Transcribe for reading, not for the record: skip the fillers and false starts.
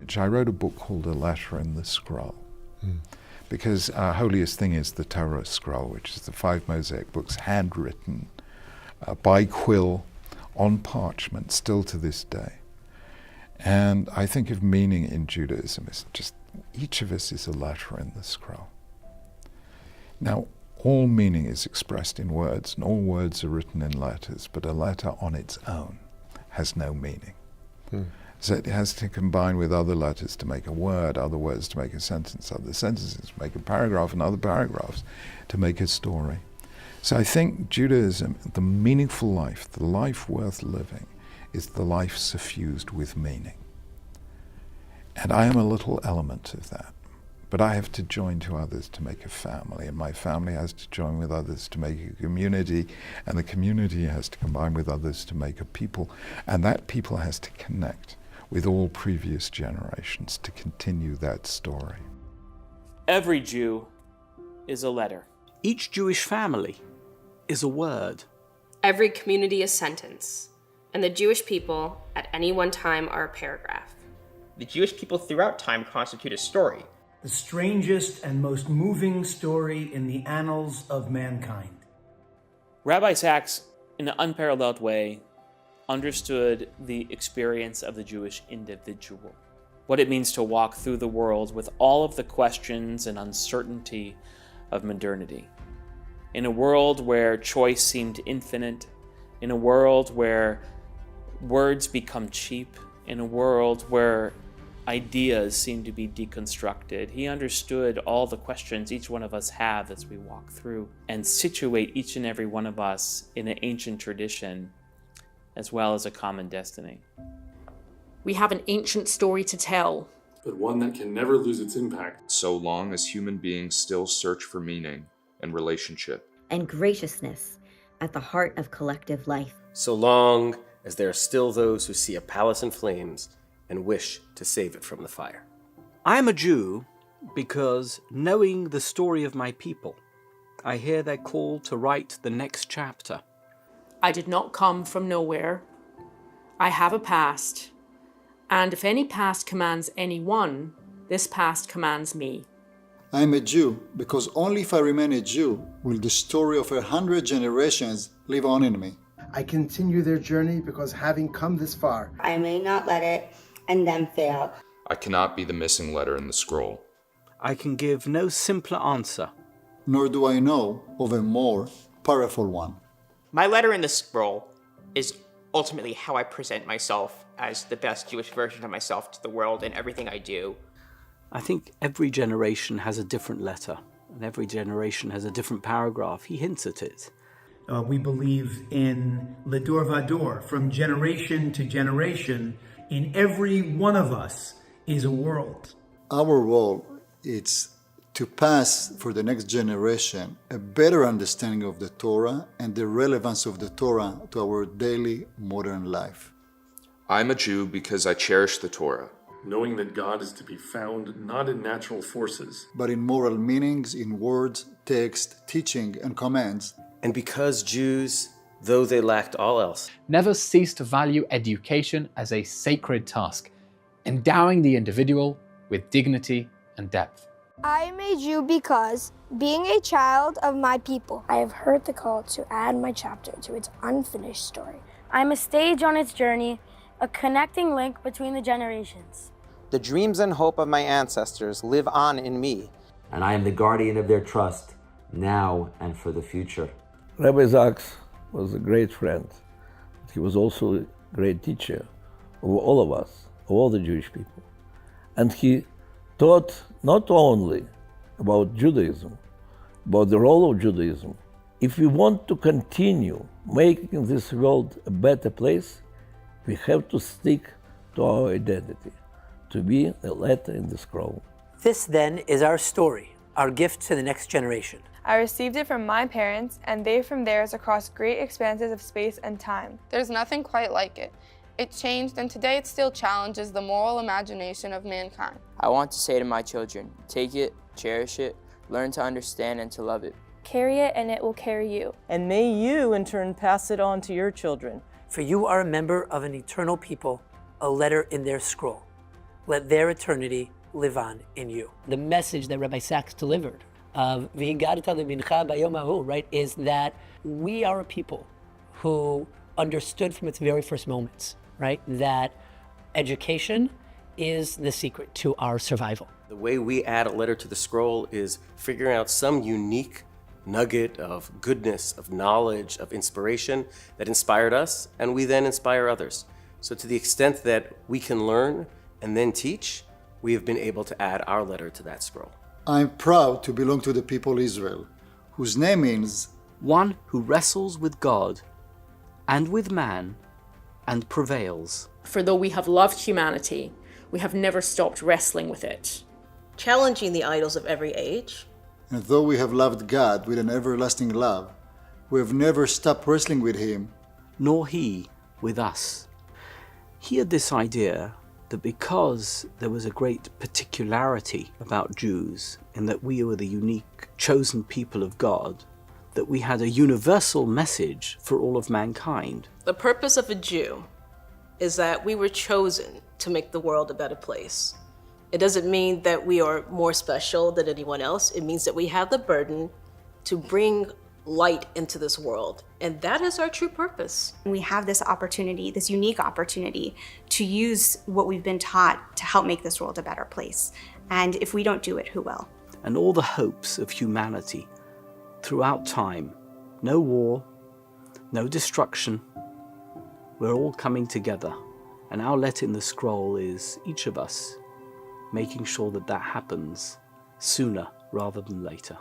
church, I wrote a book called A Letter in the Scroll. Because our holiest thing is the Torah scroll, which is the 5 Mosaic books handwritten by quill on parchment, still to this day. And I think of meaning in Judaism as just each of us is a letter in the scroll. Now, all meaning is expressed in words, and all words are written in letters, but a letter on its own has no meaning. So it has to combine with other letters to make a word, other words to make a sentence, other sentences to make a paragraph, and other paragraphs to make a story. So I think Judaism, the meaningful life, the life worth living, is the life suffused with meaning. And I am a little element of that. But I have to join to others to make a family, and my family has to join with others to make a community, and the community has to combine with others to make a people, and that people has to connect with all previous generations to continue that story. Every Jew is a letter. Each Jewish family is a word. Every community is sentence, and the Jewish people at any one time are a paragraph. The Jewish people throughout time constitute a story. The strangest and most moving story in the annals of mankind. Rabbi Sacks, in an unparalleled way, understood the experience of the Jewish individual, what it means to walk through the world with all of the questions and uncertainty of modernity. In a world where choice seemed infinite, in a world where words become cheap, in a world where ideas seem to be deconstructed, he understood all the questions each one of us have as we walk through and situate each and every one of us in an ancient tradition as well as a common destiny. We have an ancient story to tell, but one that can never lose its impact. So long as human beings still search for meaning and relationship. And graciousness at the heart of collective life. So long as there are still those who see a palace in flames and wish to save it from the fire. I am a Jew because, knowing the story of my people, I hear their call to write the next chapter. I did not come from nowhere. I have a past, and if any past commands anyone, this past commands me. I am a Jew because only if I remain a Jew will the story of 100 generations live on in me. I continue their journey because having come this far, I may not let it and then fail. I cannot be the missing letter in the scroll. I can give no simpler answer. Nor do I know of a more powerful one. My letter in the scroll is ultimately how I present myself as the best Jewish version of myself to the world in everything I do. I think every generation has a different letter, and every generation has a different paragraph. He hints at it. We believe in Ledor Vador, from generation to generation. In every one of us is a world. Our role is to pass for the next generation a better understanding of the Torah and the relevance of the Torah to our daily modern life. I'm a Jew because I cherish the Torah. Knowing that God is to be found not in natural forces, but in moral meanings, in words, text, teaching, and commands. And because Jews, though they lacked all else, never cease to value education as a sacred task, endowing the individual with dignity and depth. I am a Jew because, being a child of my people, I have heard the call to add my chapter to its unfinished story. I'm a stage on its journey, a connecting link between the generations. The dreams and hope of my ancestors live on in me. And I am the guardian of their trust, now and for the future. Rabbi Sacks was a great friend. He was also a great teacher of all of us, of all the Jewish people. And he taught not only about Judaism, about the role of Judaism. If we want to continue making this world a better place, we have to stick to our identity, to be a letter in the scroll. This then is our story, our gift to the next generation. I received it from my parents, and they from theirs across great expanses of space and time. There's nothing quite like it. It changed, and today it still challenges the moral imagination of mankind. I want to say to my children, take it, cherish it, learn to understand and to love it. Carry it, and it will carry you. And may you, in turn, pass it on to your children. For you are a member of an eternal people, a letter in their scroll. Let their eternity live on in you. The message that Rabbi Sacks delivered of V'higarta lemincha bayom hahu, right, is that we are a people who understood from its very first moments, right, that education is the secret to our survival. The way we add a letter to the scroll is figuring out some unique nugget of goodness, of knowledge, of inspiration that inspired us, and we then inspire others. So to the extent that we can learn and then teach, we have been able to add our letter to that scroll. I'm proud to belong to the people Israel, whose name means one who wrestles with God and with man and prevails. For though we have loved humanity, we have never stopped wrestling with it, challenging the idols of every age. And though we have loved God with an everlasting love, we have never stopped wrestling with Him, nor He with us. He had this idea that because there was a great particularity about Jews, in that we were the unique, chosen people of God, that we had a universal message for all of mankind. The purpose of a Jew is that we were chosen to make the world a better place. It doesn't mean that we are more special than anyone else. It means that we have the burden to bring light into this world. And that is our true purpose. We have this opportunity, this unique opportunity, to use what we've been taught to help make this world a better place. And if we don't do it, who will? And all the hopes of humanity throughout time. No war, no destruction. We're all coming together. And our letter in the scroll is each of us making sure that that happens sooner rather than later.